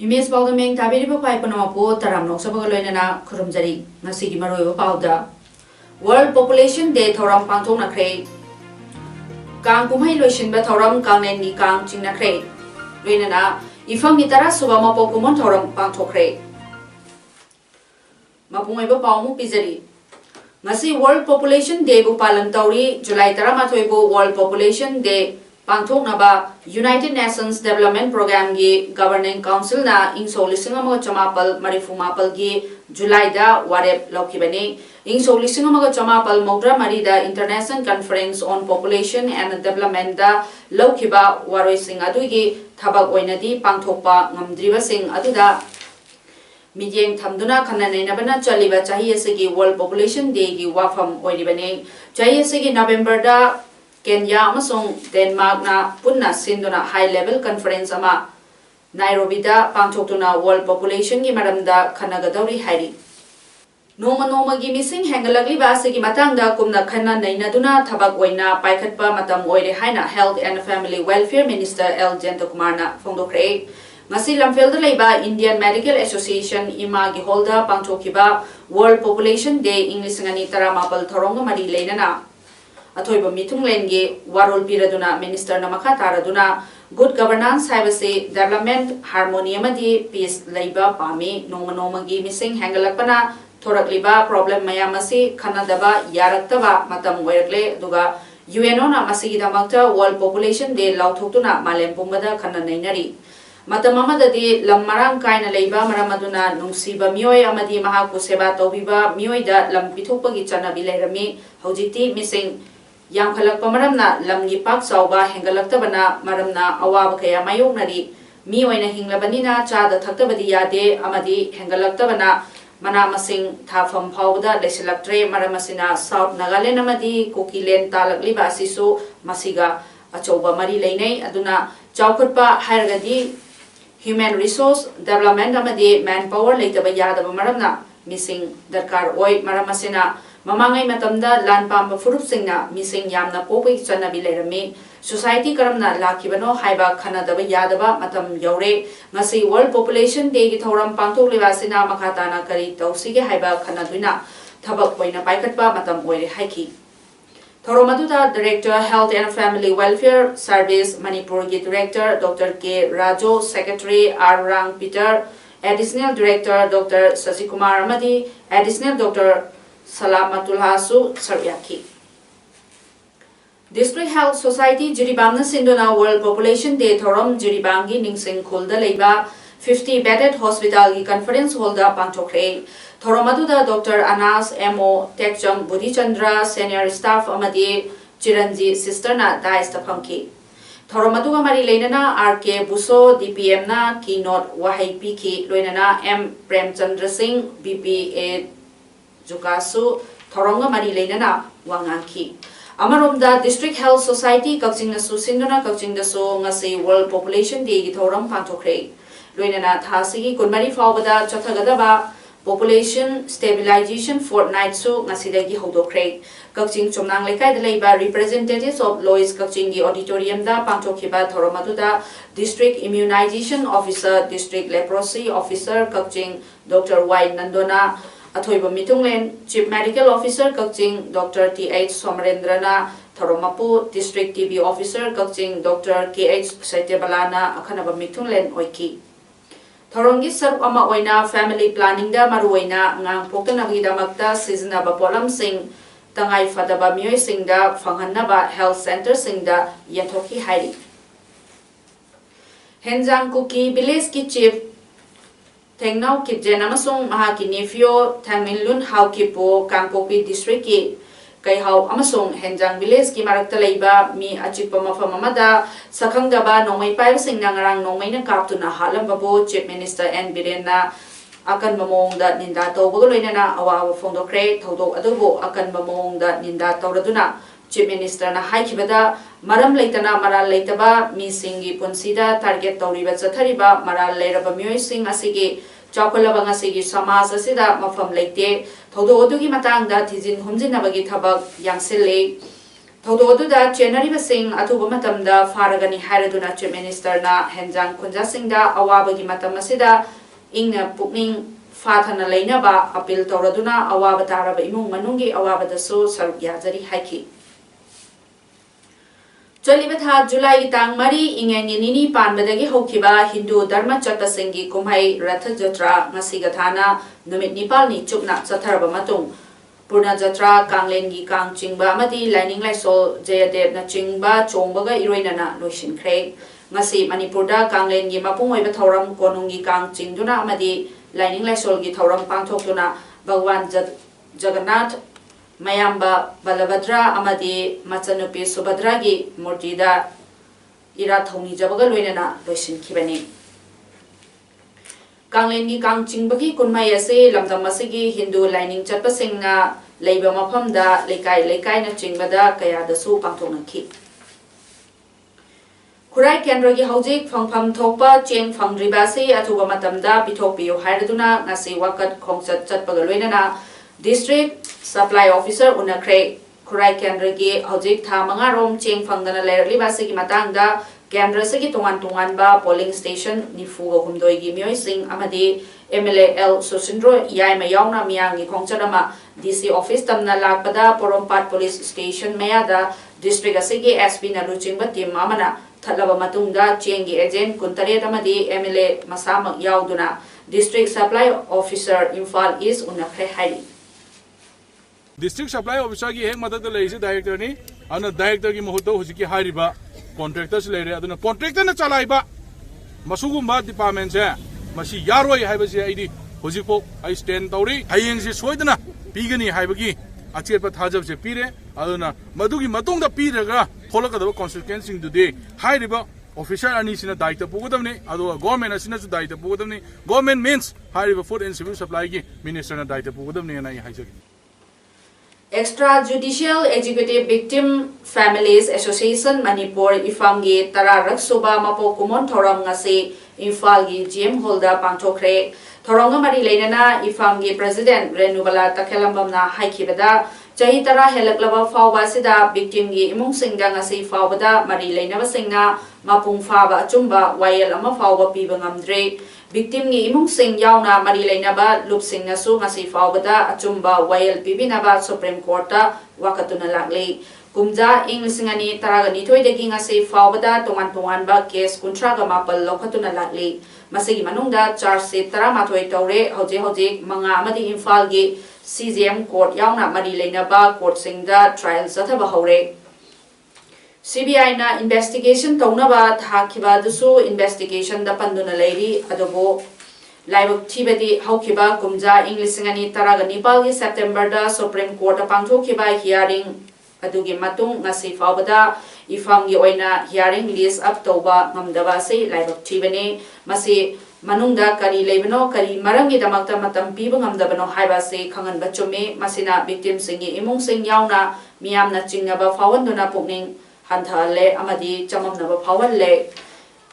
Image Balgaming Tabiriba Paipanamapo, Taram Noksabagaloina, Kurumjari, Nasigi Maroyo Pauda. World Population Day Thoram Pantona Cray. Kang Kumai Lucian Batoram, Kaneni Kang China Cray. Renana, Ifang Nitara Subama Pokumon Toram Panto Cray. Mapumaiba Paumu Pizari. Nasi World Population Day Bupalan Tauri, July Taramatoibo World Population Day. Pangthok naba United Nations Development Program gi Governing Council na ingso lisingamaga chamapal marifumapal gi July da warep laukibani ingso lisingamaga chamapal maudra marida International Conference on Population and Development da laukiba waroi sing adugi thabak oinadi pangthokpa ngamdriba sing aduda Mijeng thamduna khananainabana chaliba chahi asegi World Population Day gi wafam oiribani chahi asegi November da Kenya amasong Denmark na punna sinduna high level conference ama Nairobi da pangthokuna world population gi maramda khanagadauri hairi noma gi missing hengalagli ba segi matangda kumna khanna nainaduna thabak oina paikhatpa matam oire haina health and family welfare minister L Jentakumar na phongdokre ngasi lamfel da leiba Indian Medical Association ima gi holda pangthokiba world population day english ngani taramapal thoronga mari leinana Athoiba Mitunglengi Warol Piraduna Minister Namaka Taraduna Good Governance Haibase Development Harmony Amadi Peace Labor Pami Nomagi Missing Hangalapana Thorakliba Problem Mayamasi Kanadaba Yaraktaba Matam Wergle Duga UNO na Masidamakta World Population Day Laututuna Malempumbada Kananainari Matamamadadi Lamarang Kaina Leba Maramaduna Nungsiba Mioi Amadi Mahaku Seba Tobiba Mioida Lampitopagi Chana Bilerami Hojiti Missing Yang khalak pamaramna lamgi pak sauba hengalaktabana maramna awaba kaya mayoknari mi oina hinglabanina chada thaktabadi yade amadi hengalaktabana mana masing thafam phawda lesilaktre maramasina South Nagaland amadi Kokilen talakliba asisu masiga achauba mari leinai aduna chawkhutpa hairgadi human resource development amadi manpower leitaba yadaba maramna missing darkar oi maramasina Mamangai matamda lan pamba furup singna missing yamna pokai chanabi lerami society karamna lakibano haiba khanadaba yadaba matam yaure ngasi world population day gi thoram pangthok lebasina makhatana kari tausige haiba khanaduina thabak poina paikatpa matam oire haiki Thoromaduda Director Health and Family Welfare Service Manipur gi Director Dr. K. Rajo Secretary R. Rang Peter Additional Director Dr. Sasikumar Amadi Additional Dr. Salamatul Hasu Saryaki. District Health Society Jiribamna Sindona World Population Day Thorom Jiribangi Ningsing Kulda Leiba 50 bedded hospital gi conference holda pangthokre Thoromaduda Dr. Anas M.O. Tekjam Budichandra Senior Staff Amadi Chiranji Sister na Daista Pangki. Thoromaduga Mari Leinana R.K. Buso DPM na Keynote Wahai Piki Loinana M. Premchandra Singh BPA Jukasu Thoronga Mari Leinana Wangangki. Amaromda District Health Society Kakching na Susindona Kakching da so ngasi World Population Day gi thoram pangthokre. Loinana thasigi kunmari fawbada chathagadaba Population Stabilization Fortnight su ngasidagi hodokre. Kakching chomnang lekai da leiba representatives of Lois Kakching gi auditorium da pangthokhiba thoromaduda District Immunization Officer District Leprosy Officer Kakching Dr. Y Nandona Athoiba Mitunglen Chief Medical Officer Kakching Dr. T.H. Somarendrana Thoromapu District TB Officer Kakching Dr. K.H. Saityabalana Akhanaba Mitunglen Oiki Thorongi saruk ama oina family planning da maruoina ngang poktanagi damakta siznaba polam sing tangai fadaba mioi sing da phanghanaba health center sing da yathoki hairi Henjang Kuki village ki chief Tengnau Kipjen amasong mahaki nephew Thangminlun Haukipo Kangpopi district ki kay hau amasong Henjang village ki marakta leiba mi achikpa mafam amada sakhangdaba nongmai paibasing nangarang nongmai na kaptuna halambabo Chief Minister N. Biren na akan mamongda ninda tawbaga loinana awawa fongdokre thodok adubu akan mamongda ninda tawraduna Chief Minister na haikibada maram leitana maral leitaba misingi punsida target tawriba chathariba maral leiraba miyoi sing asigi chawkolaba ngasigi samaj asida mafam leite thodok adugi matangda thijin humjinabagi thabak yangsille thodok aduda chenariba sing athuba matamda faragani hairaduna Chief Minister na henjang khunja singda awabagi matam asida ingna pukning fathana leinaba appeal tawraduna awaba taraba imung manungi awabadasu saruk yajari haiki Cholibetha July tang mari ingengi nini panbadagi hokiba Hindu Dharma Chata Singi Kumhai Ratha Jatra ngasiga thana numit nipal ni chukna chatharaba matung Purna Jatra Kanglengi Kang Chingba amadi Lining Laisol Jayadev na Chingba Chongbaga iroinana loishinkre ngasi Manipurda Kanglengi mapung oiba thoram konungi Kang Chingduna amadi Lining Laisol gi thoram pangthokduna Bhagwan Jagannath Mayamba Balabhadra amadi Machanupi Subhadra gi murtida ira thoni jabaga loinana loishinkibani Kanglengi Kang Chingbagi kunmai ase lamdam asigi Hindu lining chatpasingna leiba mafamda lekai na chingbada kayadasu pangthoknaki Khurai Kendragi Haujik Phangpham Thokpa Cheng Phangdribasi athuba matamda pithokpiyo hairaduna ngasi wakat khongchat chatpaga loinana District Supply Officer unakre Khurai Kendragi Haujik tha mangarom cheng phangdana leirlibasi gi matangda Kendra sagi tungan ba polling station nifuga humdoi gi mioi sing amadi MLA L Susindro yai mayauna miyangi khongchadama DC office tamna lakpada Porompat police station mayada district asigi SP na luchingba team amana thalaba matungda chengi agent kuntare amadi MLA masamak yauduna district supply officer Imphal East unakre hari District Supply Officer की एक मदद ले इसे director ने अन director की महत्व हो चुकी है रिबा कॉन्ट्रैक्टर्स ले रहे अदुना कॉन्ट्रैक्टर ने चलाइबा मसुगुम्बा डिपार्टमेंट से मसी यारोय हाइबसे आइदी होजिपो आई स्टैंड तौरी हयेंग से सोइदना पीगनी हाइबगी अचेप थाजब से पीरे अदुना मदुगी मतुंगदा पीरगा थोलकदब कॉन्सिक्वेंसिंग दुदे हाइरिबा ऑफिसर अनि सिना दायित्व पुगदमने अदो गवर्नमेंट असिनासु दायित्व पुगदमने गवर्नमेंट मीन्स हाइरिबा फूड एंड सिविल सप्लाई की मिनिस्टर ना दायित्व पुगदमने ना हाइजगी Extrajudicial Executive Victim Families Association Manipur Ifamgi Tararak Suba Mapo Kumon Thoram ngasi Imphal gi GM Holda pangthokre Thoronga mari leinana Ifamgi President Renubala Takhelambam na haikibada chahi tara helaklaba fawba sida victim gi imung singda ngasi fawbada mari leinaba singna mapung faba achumba wayel ama fawba piba ngamdre Victim ni imung sing yauna mari leinaba lup sing nasu ngasi fawbada achumba wayel pibinaba Supreme Court ta wakatuna lakle kumja ing singani taragani thoidagi ngasi fawbada tongan ba case kuntraga mapal lokhatuna lakle masigi manungda charge sheet tara mathoi tawre hoje manga amadi Imphal gi CJM court yauna mari leinaba court singda trial zathaba hore CBI na investigation taunaba thakiba dusu investigation da panduna leiri adobo laibak thibadi haukiba kumja inglisingani taraga nepal gi September da Supreme Court pangthokiba hearing adugi matung ngasi fawbada ifam gi oina hearing list up toba ngamdaba se laibak thibani masi manungda kari leibano kari marangi damakta matam piba ngamdabano haiba se khangan bachome masina victim singi imung sing yauna miyamna chingnaba fawanduna pukning Hantale amadi chamamnaba phawale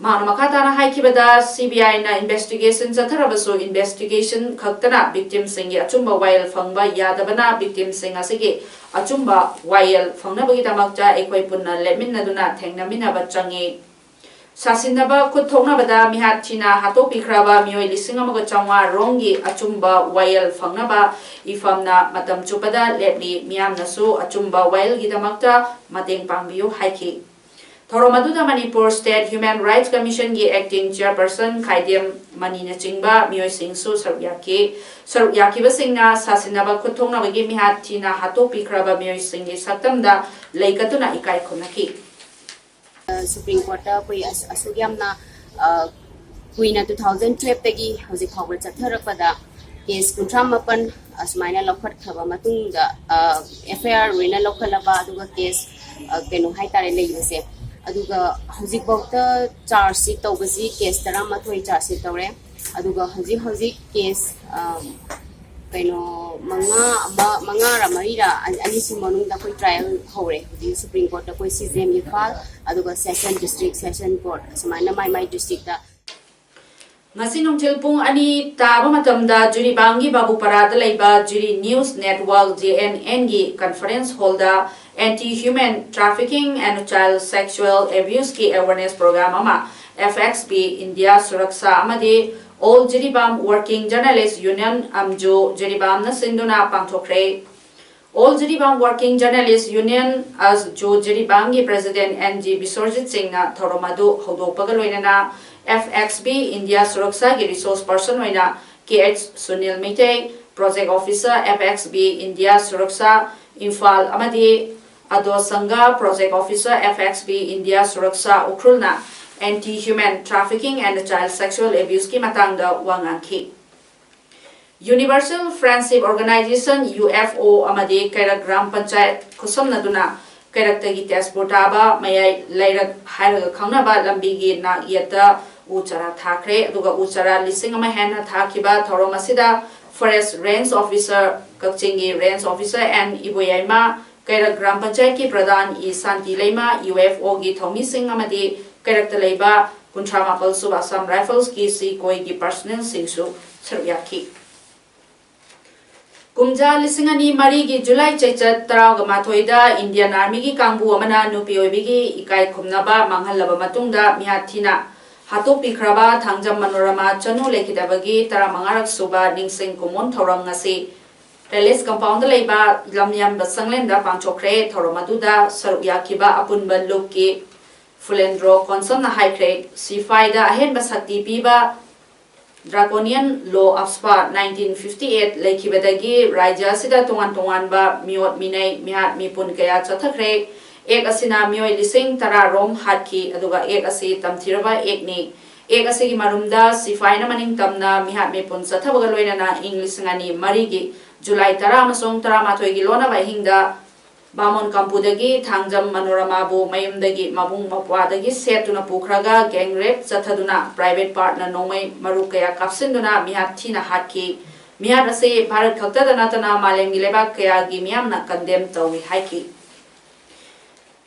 Manu makatana haikibada CBI na investigation zatharabasu investigation khaktana victim singi achumba wayel phangba yadabana victim singa sigi achumba wayel phangnabagi damakta ekoi punna leminaduna thengnaminaba changi Sasinaba kuthongnabada mihathina hatopikraba mioi lisingamaga changwa rongi achumba wayel phangnaba ifamna matam chupada lepli miyamnasu achumba wayel gidamakta mateng pangbiu haiki Thoromaduda Manipur State Human Rights Commission gi acting chairperson Khaidem Manina chingba mioi singsu sarukyaki basingna sasinaba kuthongnabagi mihathina hatopikraba mioi singi saktamda leikatuna ikai khonaki Supreme Court koi asugyamna kuina 2012 tagi hojik phawba chatharakpada case kuntramapan asmaina lokhat khaba matungda FIR wena lokhalaba aduga case kenu haitare leibase aduga hojik bawta charge sheet tawbasi case tara mathoi charge sheet tawre aduga hauji case kaino manga ra marira ani si manung da koi trial hore di Supreme Court da koi CJM ifal aduga session district session court samaina mai district da ngasi nungthil pung ani taba matamda juri bangi babu parada leiba juri news network JNN gi conference hall da anti-human trafficking and child sexual abuse ki awareness program ama FXB India Suraksha amadi All Jiribam Working Journalists Union Amjo Jiribam na sinduna pangthokre. All Jiribam Working Journalists Union as Jo Jiribam gi President NG Bisorjit Singh na thoromadu hodokpaga loinana FXB India Suraksha gi resource person hoina KH Sunil Mite Project Officer FXB India Suraksha Infal amadi Ado Sangha Project Officer FXB India Suraksha Ukrulna Anti-Human Trafficking and Child Sexual Abuse ki matangda wangangki. Universal Friendship Organization UFO amadi Kairak Gram Panchayat kusomnaduna Kairak test portaba mayai Lairak Hairaga Kangnaba Lambigi na yata Uchara Thakre aduga Uchara lising ama hena thakiba thoromasida Forest Range Officer Kakchingi Range Officer and Iboyaima Kairak Gram Panchayat ki Pradhan I Santi Leima UFO gi Thomi Singh amadi Character Labor, Kuntrama Palsu Assam Rifles ki si koi ki personnel singsu Saryaki. Kumja Lisingani Mari ki July Chechat Taraga Matoida, Indian Army ki Kambu Amana Nupi Obigi, Ikai Kumnaba, Mangalaba Matunda, Mihatina, Hatopi Kraba, Tangjam Manorama, Chanu Lekidabagi, Taramangarak Suba, Ningsing Kumon Torangasi, Relis Compound Labor, Lamyam Basanglenda, Panchokre, Toromaduda, Saryakiba, Apunban Luki, Fulendro Consum na high grade, C5 ahen basakti piba Draconian Law of Spa 1958 Lekibadagi Raja Sida Tungan ba Miot Minay Mihat Mipun Kaya Chathakre Ek Asina Mioy Lising Tara Rom Hatki Aduga Ek Asi Tamtiraba Ekni Ek Asi Marumda C5 na maning tamna Mihat Mipun Sathabagaloina na English ngani Marigi July Tara Masong Tara Matoy Gilona Bahingda Bamon Kampudagi, Tangjam Manoramabu, Mayumdagi, Mabung Mapwadagi, Setuna Pukraga, Gang Rape, Sataduna, Private Partner Nomay, Marukaya Kapsinduna, Mihatina Hatki, Miharase, Parat Katadanatana, Malengileba, Kayagi, Miamna, condemned Tawi Haki.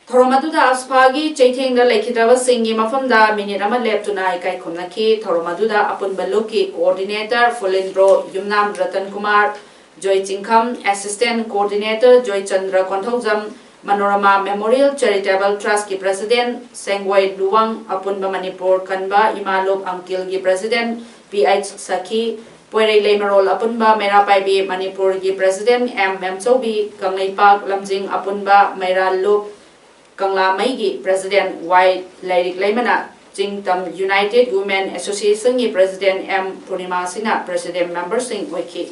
Thoromaduda Aspagi, Chating the Lakidava Singi Mafamda, Minirama Leptuna, Ikai Kumnaki, Thoromaduda, Apun Baluki, Coordinator, Fulindro, Yumnam Ratan Kumar, Joy Chingkham, Assistant Coordinator, Joy Chandra Konthojam, Manorama Memorial Charitable Trust ki President, Sengwai Luwang, Apunba Manipur Kanba, Imalop Angkil ki President, PH Saki, Puere Lemerol Apunba, Merapai bi Manipur ki President, M. Memchobi, Kanglai Park, Lamjing Apunba, Mera Lup, Kangla Maigi, President, Y. Lairik Leimana, Jingtam United Women Association ki President, M. Purnima Sina, President Member Singh Wiki.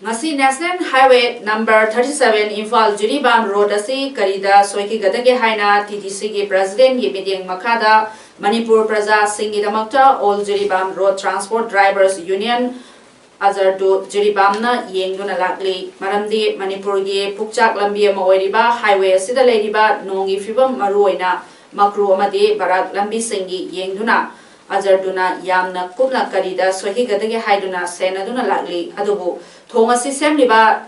Ngasi National Highway number 37 Imphal Jiribam Road asi karida soiki gadage haina TTC gi President gi meeting makada Manipur Praja Singh damakta All Jiribam Road Transport Drivers Union Azardu Jiribam na yengduna lakli maramdi Manipur gi pukchak lambi ama oiriba highway asida leiriba nongi fibam maruoina makru amadi barak lambi singi yengduna Azarduna yamna kupna karida soiki gadage haiduna senaduna lakli adubu Thonga system liba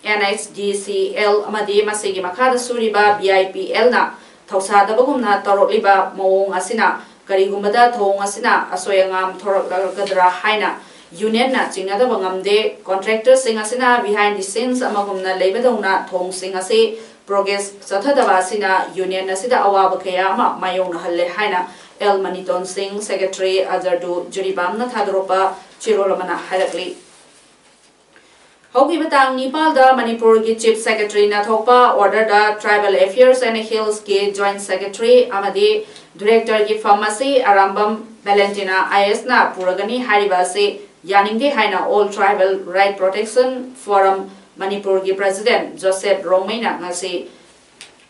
NHDCL amadi masigi makada suriba BIPL na thausa dabagumna torok liba mawong asina karigumbada thong asina asoyangam thorok gadra haina union na chingna da bangamde contractor sing asina behind the scenes amagumna leibadongna thong sing ase progress sathadaba asina union asida awaba kaya ama mayong na halle haina El Maniton Singh Secretary Azardu Jiribam na thadropa chirolamana harakli Hoki Batang Nepal da Manipur ki Chief Secretary na thopa order da Tribal Affairs and Hills ki Joint Secretary amadi Director ki Pharmacy Arambam Valentina IS na puragani hariba se yaningde haina All Tribal Right Protection Forum Manipur ki President Joseph Romaina ngasi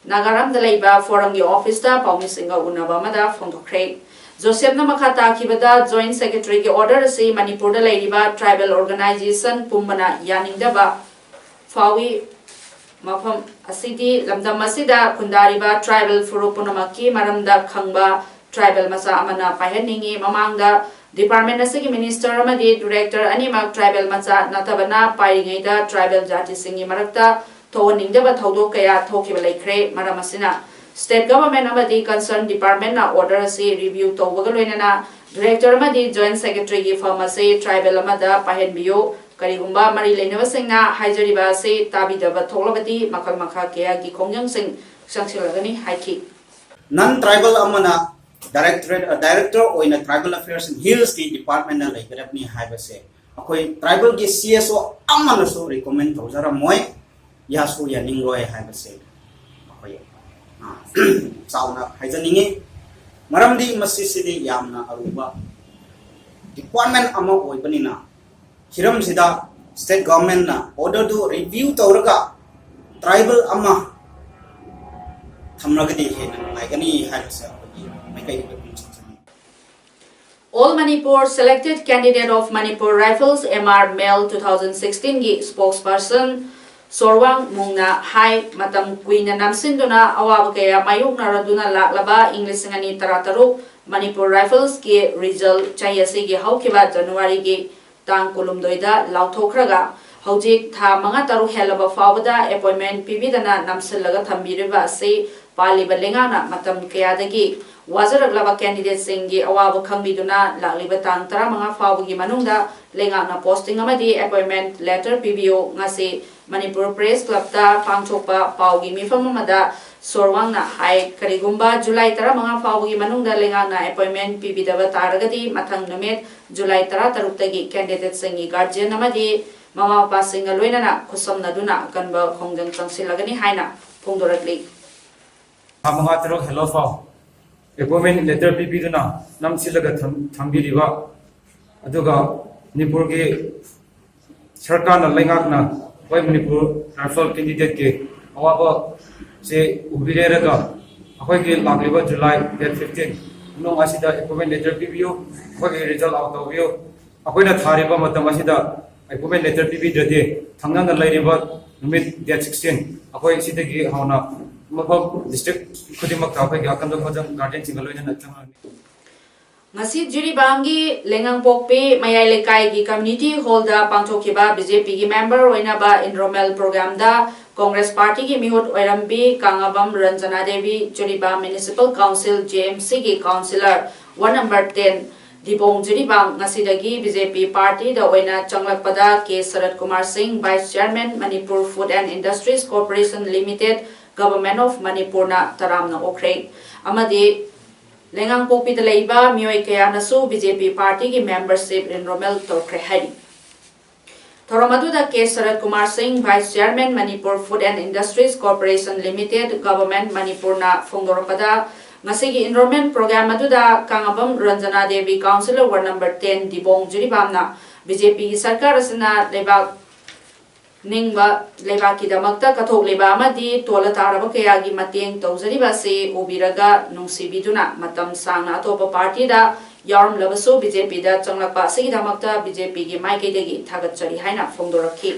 Nagaram da leiba forum ki office da Paumi Singha unaba mada phongthokre Joseph na makata kibada Joint Secretary ki order se Manipur da leiriba tribal organization pumbana yaningdaba fawi mafam asidi lamdam asida kundariba tribal furupunamaki maramda khangba tribal मचा अमना पाहनिंगी ममांगदा department असगी minister अमदी director अनिमक tribal मचा नतबना पाइरिंगैदा tribal जाति सिंगी मरक्ता थोनिंगदबा थौदो कया थोखिबा लेख्रे मरम असिना state government अमदी concern department ना order से review तौबगा लोइनना director अमदी joint secretary की firm से ट्राइबल अमदा पाहनबियो करीगुंबा मरी लेनबसिंगना हाइजरिबा से ताबिदबा थोलबदी मखल मखा कया की खोंजंगसिंग संगसिलगनी हाइकी नॉन ट्राइबल अमना डायरेक्टर ओइना ट्राइबल अफेयर्स इन हिल्स की डिपार्टमेंट ना लेगरबनी हाइबसे अखोय ट्राइबल की सीएसओ अमनसो रिकमेंड तौजरा मोय यासु यानिंगरोय हाइबसे अखोय साउना हाइजनिंगे मरमदी मसिसिदि यामना अरुबा डिपार्टमेंट अमा ओइबनिना हिरम सिदा स्टेट गवर्नमेंट ना ऑर्डर दो रिव्यू तौरगा ट्राइबल अमा थमरगदी हेन लाइकनी हाइबसे All Manipur selected candidate of Manipur Rifles MR Male 2016 gi spokesperson Sorwang Mungna hai matam kuina namsinduna awab kaya mayuk naraduna laklaba English ngani tarataruk Manipur Rifles ki result chayasi gi haukiba January gi tang kulumdoida lauthokraga hojik tha manga taru helaba fawada appointment pibidana namsillaga thambiriba ase paliba lengana matam kayadagi वाजरगलाबा candidate सिंगी अवाब खंगबिदुना लालिबा तांग 15 फावगी मनुंगदा लेंगाना posting अमदी अपॉइंटमेंट लेटर पीबीओ ngase मणिपुर प्रेस क्लब ता पांगथोकपा पावगी मिफम मदा सोरवांगना हाई करिगुंबा जुलाई 15 फावगी मनुंगदा लेंगाना अपॉइंटमेंट पीबीदबा तारगदी मथंग नमेत जुलाई 13 तगी कैंडिडेट सिंगी गार्जियन अमदी ममा पापा सिंग लोइनाना खुसमनदुना कनबा खोंजंग संगसिलगनी हाइना फोंदोरकली महा तरो हेलो फाव अपॉइंटमेंट लेटर पीबीदुना नमसिलगा थंबिरिबा अदुगा मणिपुर के सरकार ना लेंगाकना वै मणिपुर राइफल कैंडिडेट के अवाबा से उबिरेरगा अखोय के लागलिबा जुलाई डेट 15 नो आसिदा अपॉइंटमेंट लेटर पीबीओ अखोय के रिजल्ट आउट तौबियो अखोयना थारिबा मतम आसिदा अपॉइंटमेंट लेटर पीबीददे थंगना लाइरिबा नुमित डेट 16 अखोय सिदगी हावना मफम डिस्ट्रिक्ट खुदिमक थाखै के अकंदो खजम garden सिंगलोइना नचमानि ngasi jiribangi lengangpokpe mayai lekai gi community hall da pangthokhiba BJP gi member oina ba enrollment program da Congress party gi mihut oirambi Kangabam Ranjana Devi Jiriba Municipal Council JMC gi councillor 1 number 10 Dibong Jiribang ngasi dagi BJP party da oina changlakpada K Sarat Kumar Singh Vice Chairman Manipur Food and Industries Corporation Limited Government of Manipur na taramna okre amadi lengang popi da leiba mioi kaya nasu BJP party ki membership enrollment tokre hari Thoramadu da K Sarat Kumar Singh Vice Chairman Manipur Food and Industries Corporation Limited Government Manipur na fongdoropada ngasigi enrollment program adu da Kangabam Ranjana Devi Councillor Ward number 10 Dibong Jiribam na BJP ki sarkar asina lebak Ningba leba ki damakta kathok leba amadi tola taraba kaya gi mateng tawjariba se obiraga nungsibiduna matam sangna atopa party da yarum labaso BJP da changlakpa se damakta BJP gi maikei thagatchari haina fongdorakhi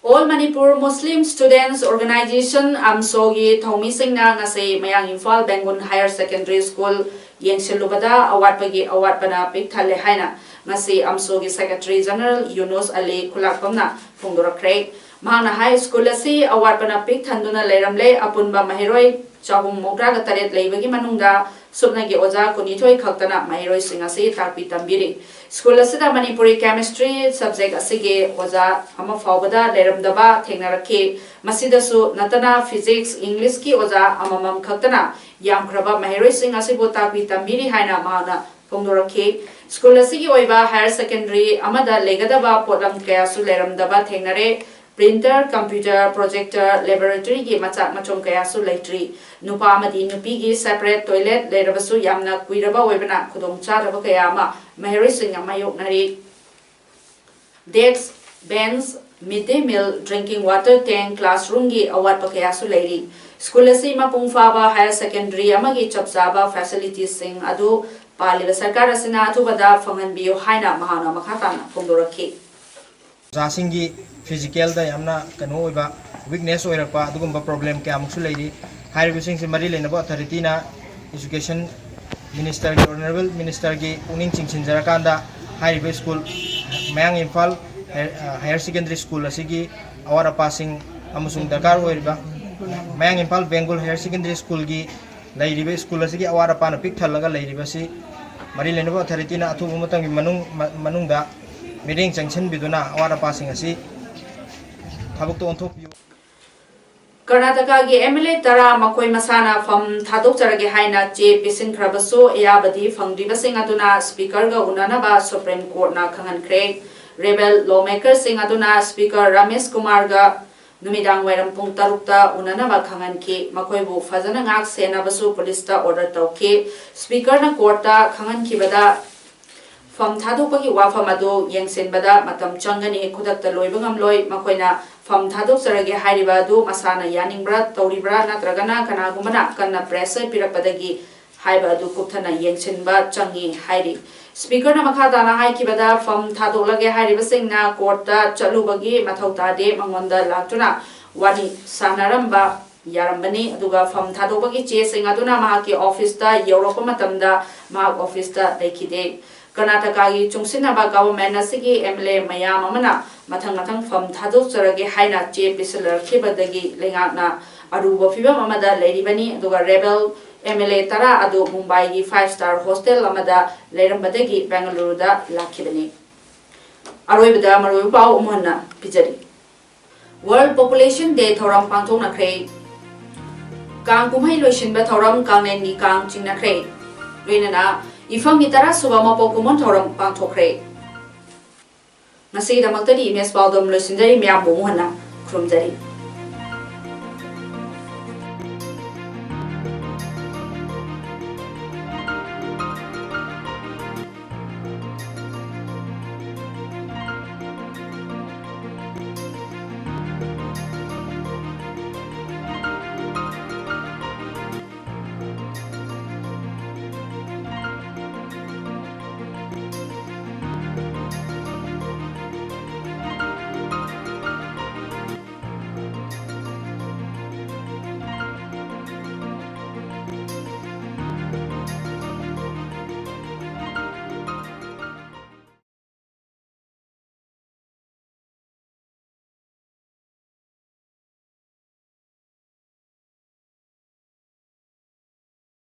All Manipur Muslim Students Organization AMSOGI Thomi Singna ngase mayang Imphal Bengun Higher Secondary School yengselubada awatpagi awatpana pik thale haina ngasi AMSOGI Secretary General Yunus Ali Kulakpamna fongdorakre mahana high school asi awatpana pik thanduna leramle apunba mahiroi chahum mograga taret leibagi manungda subnagi oja kunithoi khaktana mahiroi singasi takpi tambiri school asida Manipuri chemistry subject asige oja ama fawbada leramdaba thengnarakhi masidasu natana physics English ki oja amamam khaktana yamkraba mahiroi singasi bo takpi tambiri haina mahana fongdorakhi school asigi oiba higher secondary amada legadaba potlam kayasu leramdaba thengnare printer computer projector laboratory gi machak machom kayasu leitri nupa amadi nupi gi separate toilet lerabasu yamna kuiraba oibana khudong charaba kayama mahiri singa mayoknari desks bench midday meal drinking water tank classroom gi awat pakayasu leiri school asi mapung faba higher secondary amagi chapsaba facilities sing adu paliba sarkar asina athubada fanganbiyo haina mahana makhatana fongdorakhi जासिंगी physical दा यामना कनो ओइबा weakness ओइरपा दुगुम्बा problem क्या मुक्सु लेरी higher बिसिंग से मरी लेनबो authority ना एजुकेशन मिनिस्टर की ऑनरेबल मिनिस्टर की पुनिंग चिंसिनजरकांदा हाइरिबे school Mayang Imphal higher secondary school असिगी अवार अपासिंग अमसुंग दरकार होइबा Mayang Imphal Bengal higher secondary school की लैरिबे स्कूल असिगी अवार अपान पिक थलगा लैरिबसी मरी लेनबो अथॉरिटी ना अथुब मतंग मनुंगदा मीटिंग जंक्शन बिदुना अवार अपासिंग असि थाबक तो ओंथोक कर्नाटका के एमएलए तरा मकोई मसाना फम थादोकचरगे हाइना चे पिसिनख्रबसो एयाबदी फंगदिबसिंग अदुना स्पीकर गा उनानबा सुप्रीम कोर्ट ना खंगनख्रे रेबेल लॉमेकर सिंग अदुना स्पीकर रमेश कुमार गा नुमिदांग वैरम पुंग तरुकता उनानबा खंगनखि मकोइबु फजना गाक सेनाबसु पुलिसता ऑर्डर तौके स्पीकर ना कोर्टा खंगनखिबदा फम थादोकपगी वाफम अदु येंगसिनबदा मतम चंगनी खुदकता लोइबंगमलोय मकोइना फम थादोकचरगे हाइरिबा अदु मसाना यानिंगब्रा तौरिब्रा नत्रगना कनागुमना कन्ना प्रेसर पिरकपदगी हाइबा अदु कुपथना येंगसिनबा चंगी हाइरि स्पीकर ना मखादाना हाइकिबदा फम थादोकलगे हाइरिबसिंगना कोर्टा चलुबगी मथौतादे मंगोंदा लाक्तुना वानी सानारंबा यारंबनी अदुगा फम थादोकपगी चेसिंग अदुना माके ऑफिसता यौरोप मतमदा माक ऑफिसता लेखिदे कर्नाटका की चुंगसिनबा गवर्नमेंट असिगी एमएलए मयाम अमना मथंग मथंग फम थादोकचरगे हाइना चे पिसलरखिबदगी लेंगाकना अरुब फिबम अमदा लेरिबनी अदुगा रेबेल एमएलए तरा अदु मुंबई की 5-स्टार हॉस्टल अमदा लेरंबदगी बेंगलुरुदा लाखिबनी अरोइबदा मरोइ पाउ उमहना पिजरी वर्ल्ड पॉपुलेशन डे थौरम पांथोकनख्रे कांग कुमहै लोइसिनबा थौरम कांगनेंगी कांग चिंगनख्रे लोइनना इफंगी तरा सुबह मपोकुमन थौरम पांथोकख्रे नसीदमक्तरी इमेज पाउदम लोइसिनजरी म्याम बोमुहना खुरुमजरी।